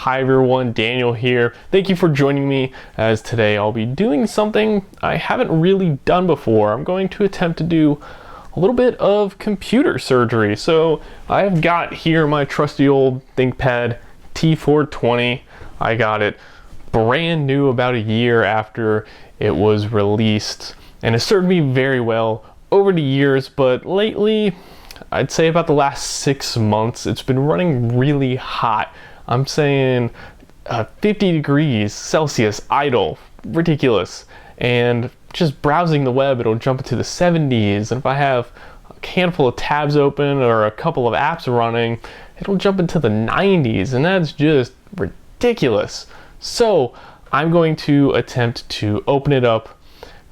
Hi everyone, Daniel here. Thank you for joining me, as today I'll be doing something I haven't really done before. I'm going to attempt to do a little bit of computer surgery. So I've got here my trusty old ThinkPad T420. I got it brand new about a year after it was released, and it served me very well over the years, but lately, I'd say about the last 6 months, it's been running really hot. I'm saying 50 degrees Celsius idle, ridiculous. And just browsing the web, it'll jump into the 70s. And if I have a handful of tabs open or a couple of apps running, it'll jump into the 90s. And that's just ridiculous. So I'm going to attempt to open it up,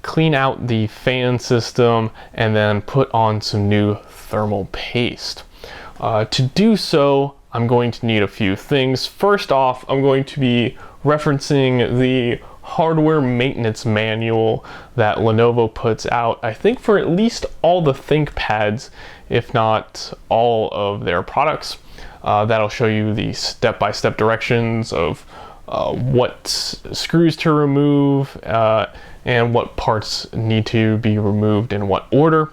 clean out the fan system, and then put on some new thermal paste. To do so, I'm going to need a few things. First off, I'm going to be referencing the hardware maintenance manual that Lenovo puts out, I think for at least all the ThinkPads, if not all of their products. That'll show you the step-by-step directions of what screws to remove and what parts need to be removed in what order.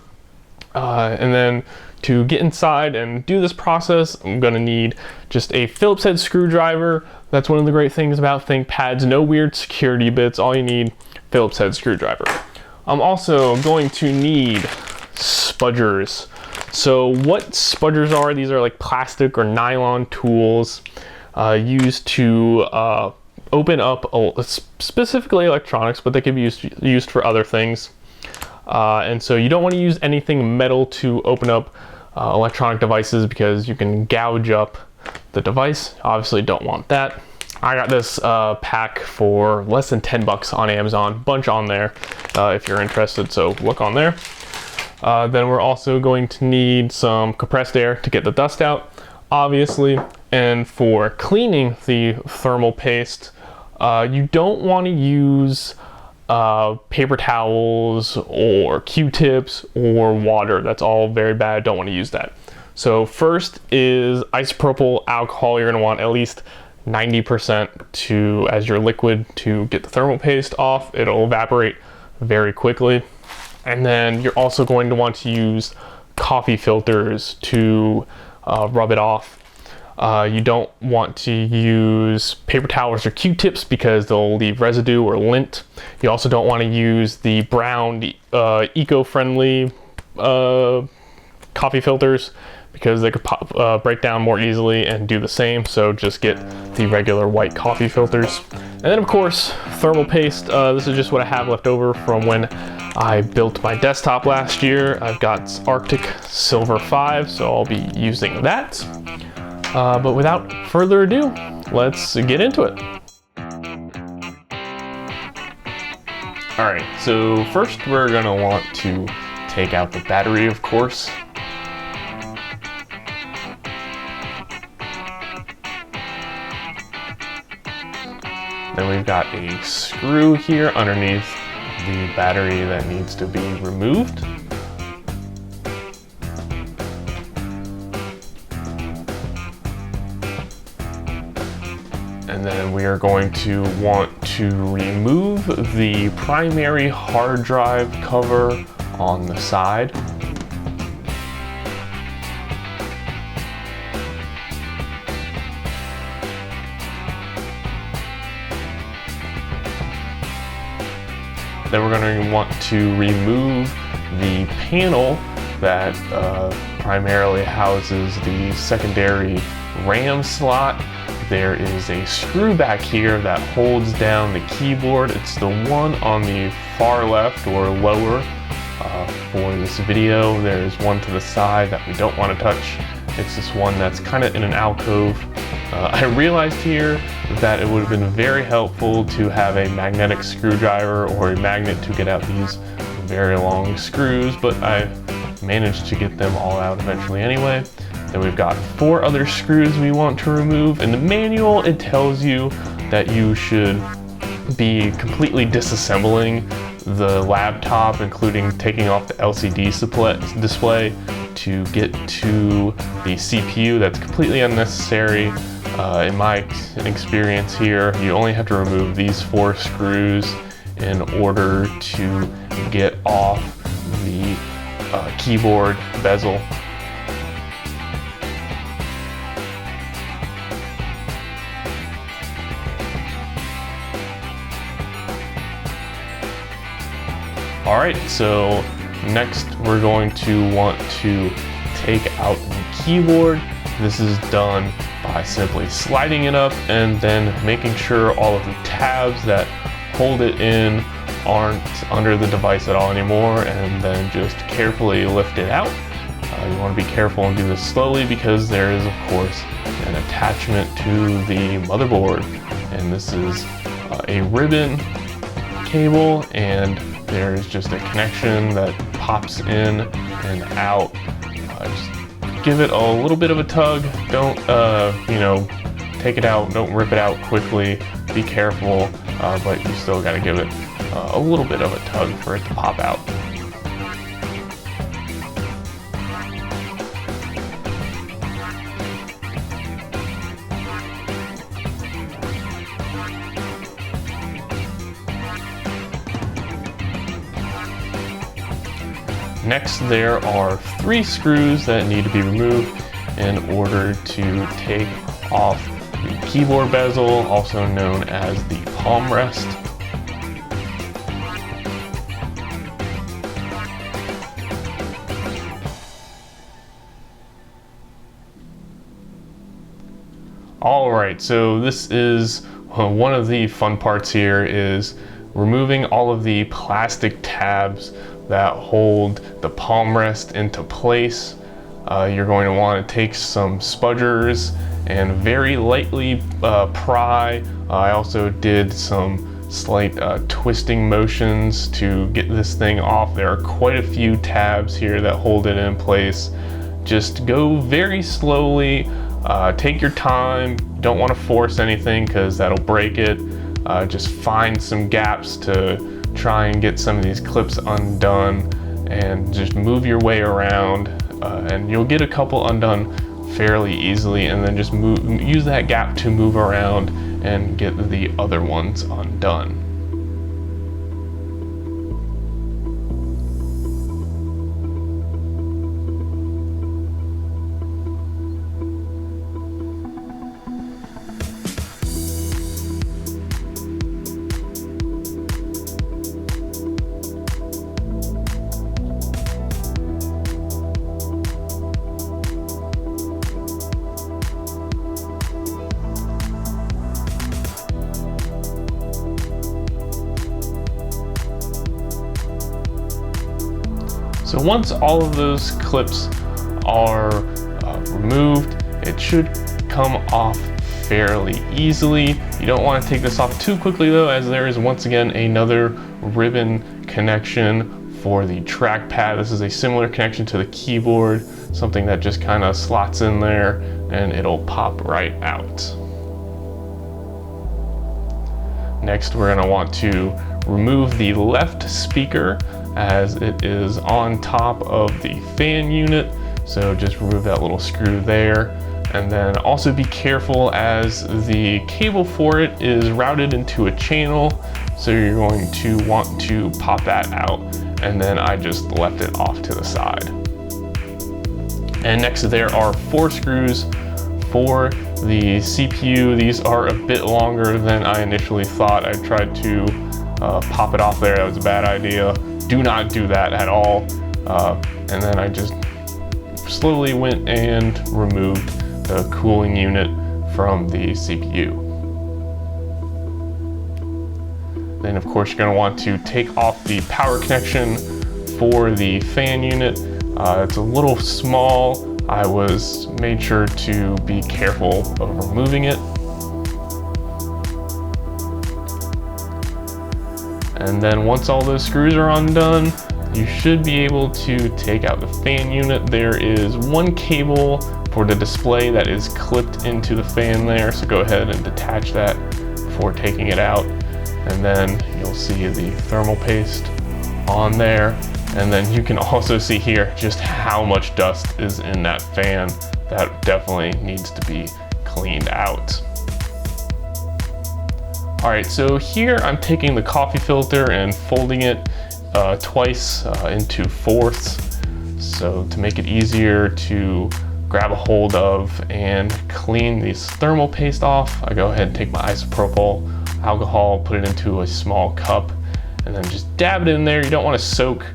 And then to get inside and do this process, I'm gonna need just a Phillips head screwdriver. That's one of the great things about ThinkPads. No weird security bits, all you need, Phillips head screwdriver. I'm also going to need spudgers. So what spudgers are, these are like plastic or nylon tools used to open up specifically electronics, but they can be used for other things. And so you don't want to use anything metal to open up electronic devices because you can gouge up the device. Obviously don't want that. I got this pack for less than 10 bucks on Amazon, bunch on there if you're interested, so look on there. Then we're also going to need some compressed air to get the dust out, obviously. And for cleaning the thermal paste, you don't want to use paper towels or Q-tips or water. That's all very bad. Don't want to use that. So first is isopropyl alcohol. You're going to want at least 90% as your liquid to get the thermal paste off. It'll evaporate very quickly. And then you're also going to want to use coffee filters to rub it off. You don't want to use paper towels or Q-tips because they'll leave residue or lint. You also don't want to use the brown eco-friendly coffee filters because they could break down more easily and do the same. So just get the regular white coffee filters. And then of course, thermal paste. This is just what I have left over from when I built my desktop last year. I've got Arctic Silver 5, so I'll be using that. But without further ado, let's get into it. Alright, so first we're going to want to take out the battery, of course. Then we've got a screw here underneath the battery that needs to be removed. And then we are going to want to remove the primary hard drive cover on the side. Then we're going to want to remove the panel that primarily houses the secondary RAM slot. There is a screw back here that holds down the keyboard. It's the one on the far left or lower for this video. There's one to the side that we don't want to touch. It's this one that's kind of in an alcove. I realized here that it would have been very helpful to have a magnetic screwdriver or a magnet to get out these very long screws, but I managed to get them all out eventually anyway. Then we've got 4 other screws we want to remove. In the manual, it tells you that you should be completely disassembling the laptop, including taking off the LCD display to get to the CPU. That's completely unnecessary. In my experience here, you only have to remove these 4 screws in order to get off the keyboard bezel. Alright, so next we're going to want to take out the keyboard. This is done by simply sliding it up and then making sure all of the tabs that hold it in aren't under the device at all anymore, and then just carefully lift it out. You want to be careful and do this slowly because there is of course an attachment to the motherboard, and this is a ribbon cable, and there's just a connection that pops in and out. Just give it a little bit of a tug. Don't take it out, don't rip it out quickly. Be careful, but you still got to give it a little bit of a tug for it to pop out. Next, there are 3 screws that need to be removed in order to take off the keyboard bezel, also known as the palm rest. Alright, so this is one of the fun parts here, is removing all of the plastic tabs that hold the palm rest into place. You're going to want to take some spudgers and very lightly pry. I also did some slight twisting motions to get this thing off. There are quite a few tabs here that hold it in place. Just go very slowly, take your time. Don't want to force anything because that'll break it. Just find some gaps to try and get some of these clips undone, and just move your way around, and you'll get a couple undone fairly easily, and then just use that gap to move around and get the other ones undone. So once all of those clips are removed, it should come off fairly easily. You don't want to take this off too quickly though, as there is once again another ribbon connection for the trackpad. This is a similar connection to the keyboard, something that just kind of slots in there and it'll pop right out. Next, we're going to want to remove the left speaker, as it is on top of the fan unit. So just remove that little screw there, and then also be careful as the cable for it is routed into a channel, so you're going to want to pop that out, and then I just left it off to the side. And next there are 4 screws for the CPU. These are a bit longer than I initially thought. I tried to pop it off there. That was a bad idea. Do not do that at all. And then I just slowly went and removed the cooling unit from the CPU. Then of course you're going to want to take off the power connection for the fan unit. It's a little small. I made sure to be careful of removing it. And then once all those screws are undone, you should be able to take out the fan unit. There is one cable for the display that is clipped into the fan there, so go ahead and detach that before taking it out. And then you'll see the thermal paste on there. And then you can also see here just how much dust is in that fan. That definitely needs to be cleaned out. All right, so here I'm taking the coffee filter and folding it twice into fourths. So to make it easier to grab a hold of and clean this thermal paste off, I go ahead and take my isopropyl alcohol, put it into a small cup, and then just dab it in there. You don't want to soak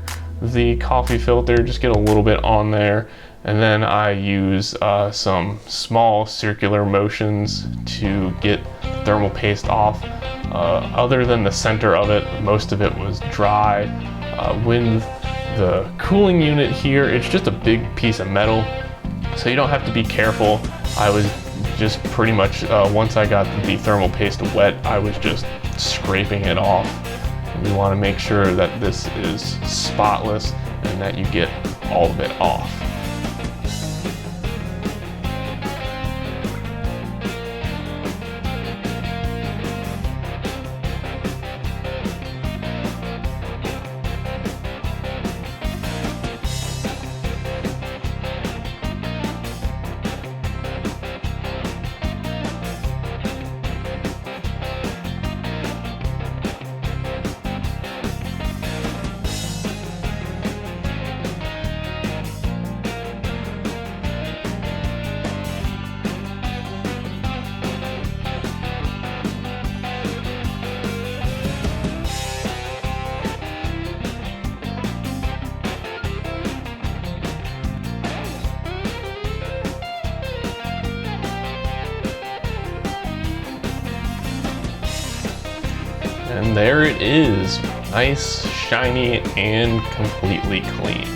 the coffee filter, just get a little bit on there. And then I use some small circular motions to get thermal paste off. Other than the center of it, most of it was dry. With the cooling unit here, it's just a big piece of metal, so you don't have to be careful. I was just pretty much, once I got the thermal paste wet, I was just scraping it off. We want to make sure that this is spotless and that you get all of it off. And there it is, nice, shiny, and completely clean.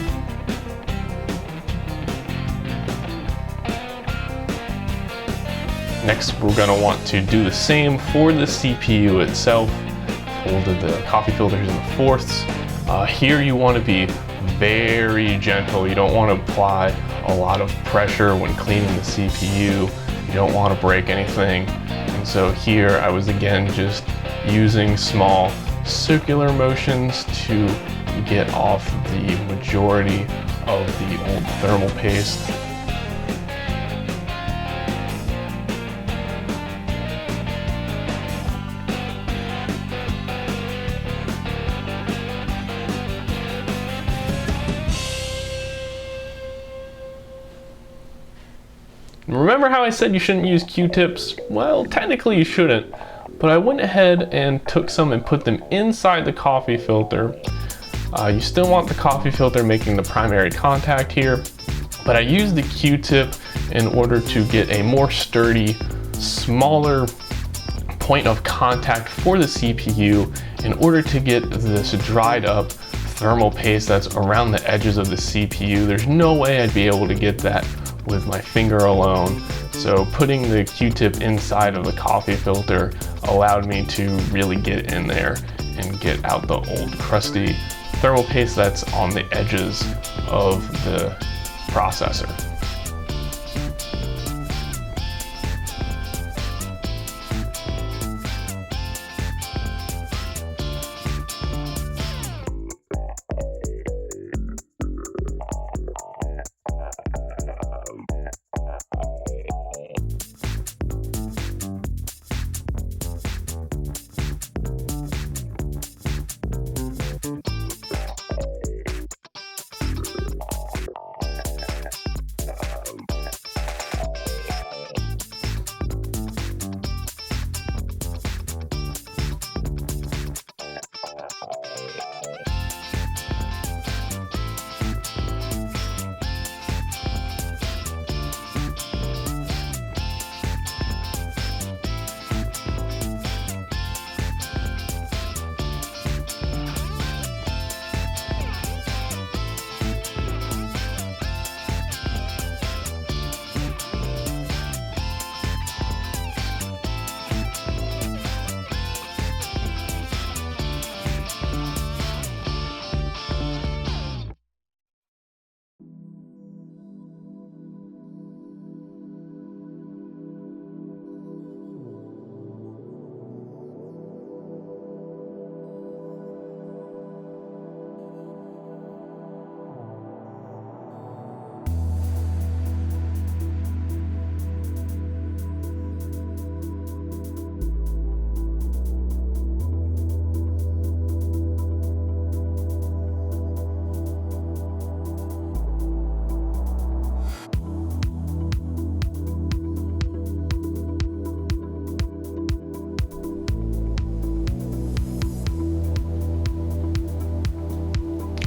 Next, we're gonna want to do the same for the CPU itself. Folded the coffee filters into fourths. Here you want to be very gentle. You don't want to apply a lot of pressure when cleaning the CPU. You don't want to break anything. And so here I was again just using small circular motions to get off the majority of the old thermal paste. Remember how I said you shouldn't use Q-tips? Well, technically you shouldn't, but I went ahead and took some and put them inside the coffee filter. You still want the coffee filter making the primary contact here, but I used the Q-tip in order to get a more sturdy, smaller point of contact for the CPU in order to get this dried up thermal paste that's around the edges of the CPU. There's no way I'd be able to get that with my finger alone. So putting the Q-tip inside of the coffee filter allowed me to really get in there and get out the old crusty thermal paste that's on the edges of the processor.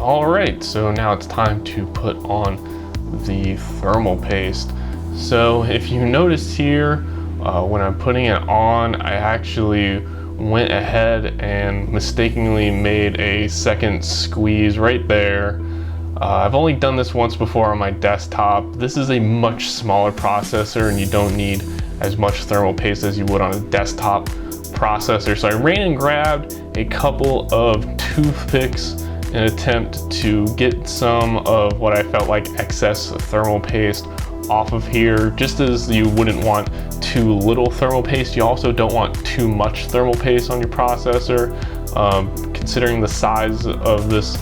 All right, so now it's time to put on the thermal paste. So if you notice here, when I'm putting it on, I actually went ahead and mistakenly made a second squeeze right there. I've only done this once before on my desktop. This is a much smaller processor and you don't need as much thermal paste as you would on a desktop processor. So I ran and grabbed a couple of toothpicks in an attempt to get some of what I felt like excess thermal paste off of here. Just as you wouldn't want too little thermal paste, you also don't want too much thermal paste on your processor. Considering the size of this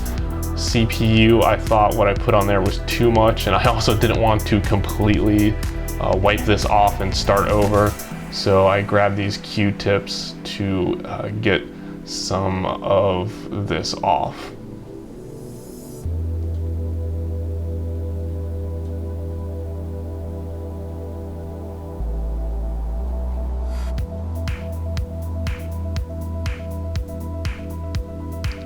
CPU, I thought what I put on there was too much, and I also didn't want to completely wipe this off and start over. So I grabbed these Q-tips to get some of this off.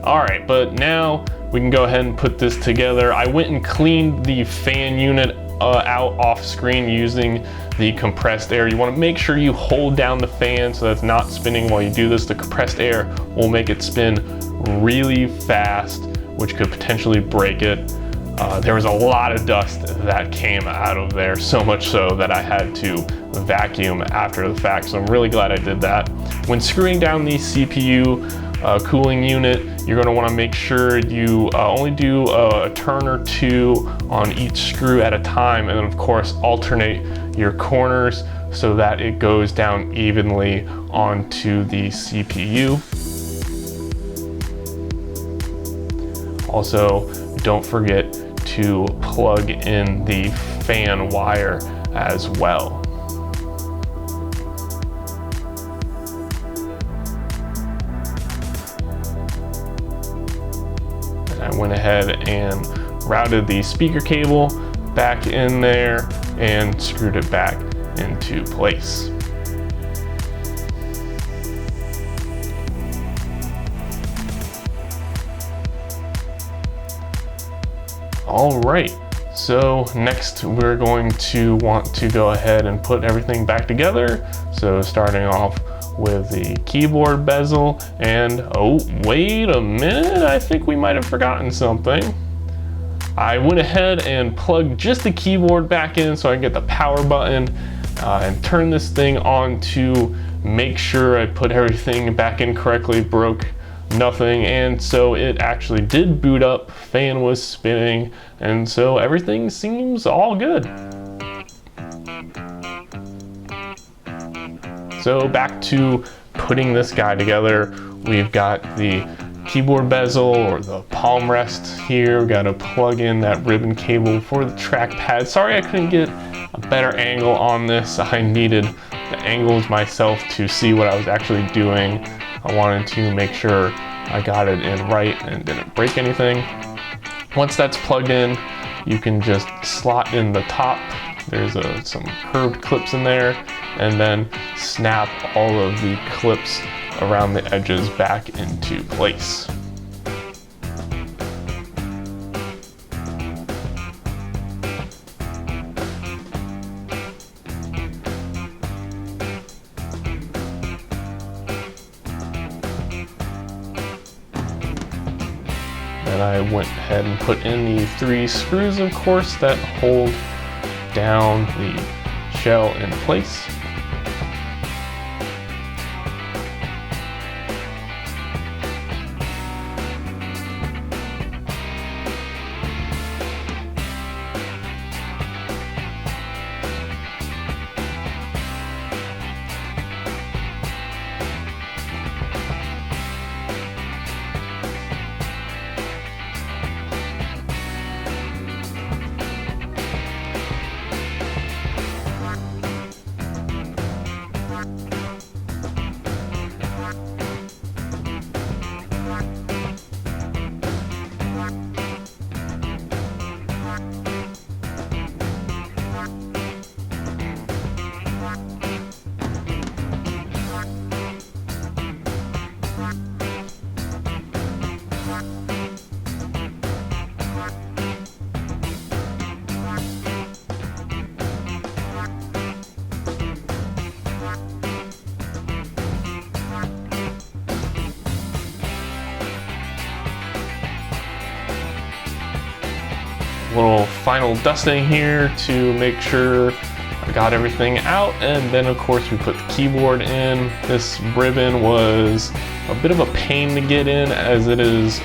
All right, but now we can go ahead and put this together. I went and cleaned the fan unit out off screen using the compressed air. You want to make sure you hold down the fan so that's not spinning while you do this. The compressed air will make it spin really fast, which could potentially break it. There was a lot of dust that came out of there, so much so that I had to vacuum after the fact. So I'm really glad I did that. When screwing down the CPU cooling unit, you're going to want to make sure you only do a turn or two on each screw at a time, and then of course alternate your corners so that it goes down evenly onto the CPU. Also, don't forget to plug in the fan wire as well. I went ahead and routed the speaker cable back in there and screwed it back into place. All right, so next we're going to want to go ahead and put everything back together. So starting off with the keyboard bezel, and oh, wait a minute, I think we might have forgotten something. I went ahead and plugged just the keyboard back in so I can get the power button and turn this thing on to make sure I put everything back in correctly, broke nothing, and so it actually did boot up, fan was spinning, and so everything seems all good. So back to putting this guy together. We've got the keyboard bezel or the palm rest here. We got to plug in that ribbon cable for the trackpad. Sorry I couldn't get a better angle on this. I needed the angles myself to see what I was actually doing. I wanted to make sure I got it in right and didn't break anything. Once that's plugged in, you can just slot in the top. There's some curved clips in there, and then snap all of the clips around the edges back into place. And I went ahead and put in the 3 screws, of course, that hold down the shell in place. little final dusting here to make sure I got everything out, and then of course we put the keyboard in. This ribbon was a bit of a pain to get in as it is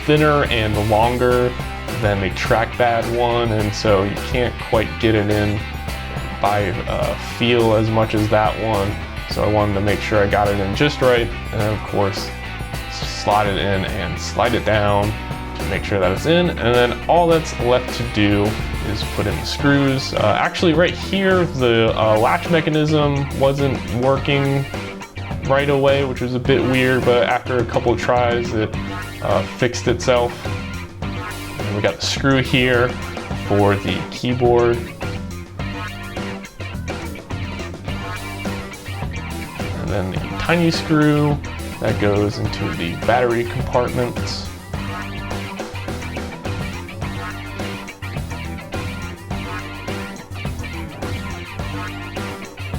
thinner and longer than the trackpad one, and so you can't quite get it in by feel as much as that one. So I wanted to make sure I got it in just right, and then of course slide it in and slide it down to make sure that it's in, and then all that's left to do is put in the screws. Actually right here the latch mechanism wasn't working right away, which was a bit weird, but after a couple of tries it fixed itself. And we got the screw here for the keyboard. And then the tiny screw that goes into the battery compartment.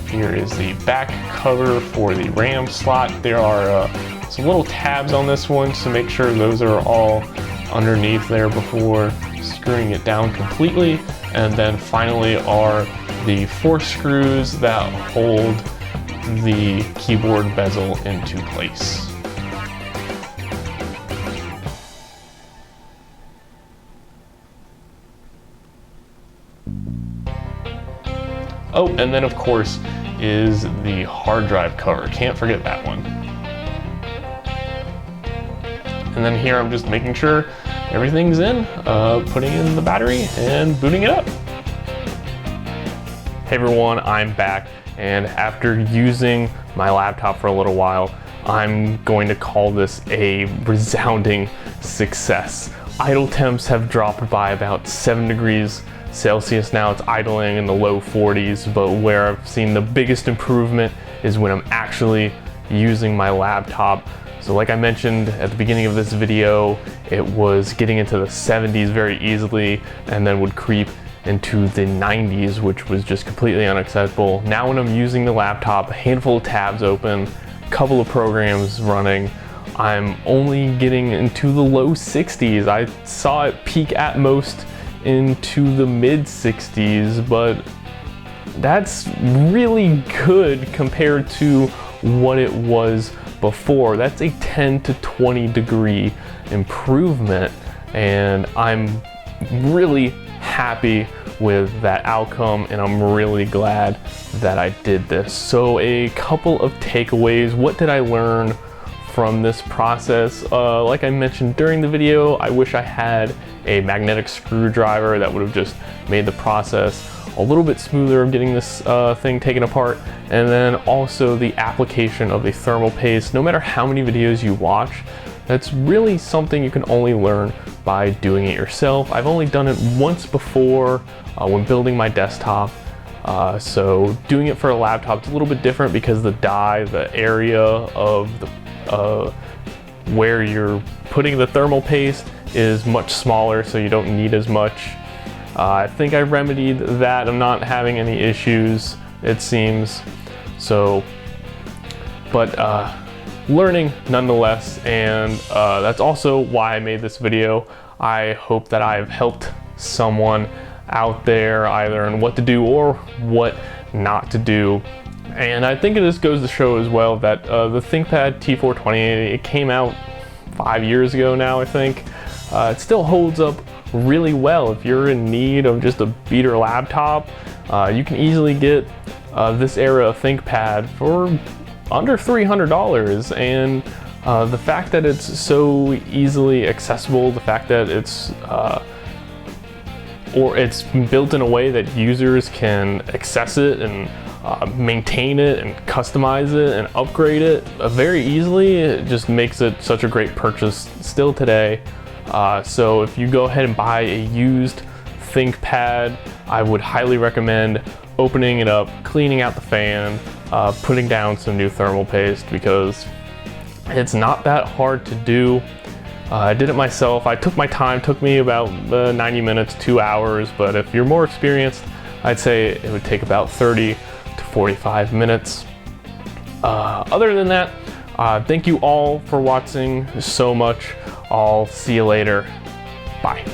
Here is the back cover for the RAM slot. There are some little tabs on this one to make sure those are all underneath there before screwing it down completely. And then finally are the 4 screws that hold the keyboard bezel into place. Oh, and then of course is the hard drive cover. Can't forget that one. And then here I'm just making sure everything's in, putting in the battery and booting it up. Hey everyone, I'm back, and after using my laptop for a little while, I'm going to call this a resounding success. Idle temps have dropped by about 7 degrees Celsius now. It's idling in the low 40s, but where I've seen the biggest improvement is when I'm actually using my laptop. So like I mentioned at the beginning of this video, it was getting into the 70s very easily and then would creep into the 90s, which was just completely unacceptable. Now when I'm using the laptop, a handful of tabs open, a couple of programs running, I'm only getting into the low 60s. I saw it peak at most into the mid 60s, but that's really good compared to what it was before. That's a 10 to 20 degree improvement, and I'm really happy with that outcome, and I'm really glad that I did this. So a couple of takeaways. What did I learn from this process? Like I mentioned during the video, I wish I had a magnetic screwdriver that would have just made the process a little bit smoother of getting this thing taken apart. And then also the application of the thermal paste. No matter how many videos you watch, that's really something you can only learn by doing it yourself. I've only done it once before when building my desktop. So doing it for a laptop is a little bit different because the die, the area of the where you're putting the thermal paste is much smaller, so you don't need as much. I think I remedied that. I'm not having any issues, it seems. So, but learning nonetheless, and that's also why I made this video. I hope that I've helped someone out there either in what to do or what not to do. And I think it just goes to show as well that the ThinkPad T420, it came out 5 years ago now, I think. It still holds up really well. If you're in need of just a beater laptop, you can easily get this era of ThinkPad for under $300. And the fact that it's so easily accessible, the fact that it's built in a way that users can access it and maintain it and customize it and upgrade it very easily, it just makes it such a great purchase still today. So if you go ahead and buy a used ThinkPad, I would highly recommend opening it up, cleaning out the fan, putting down some new thermal paste, because it's not that hard to do. I did it myself. I took my time, took me about 90 minutes, 2 hours, but if you're more experienced, I'd say it would take about 30 to 45 minutes. Other than that, thank you all for watching so much. I'll see you later. Bye.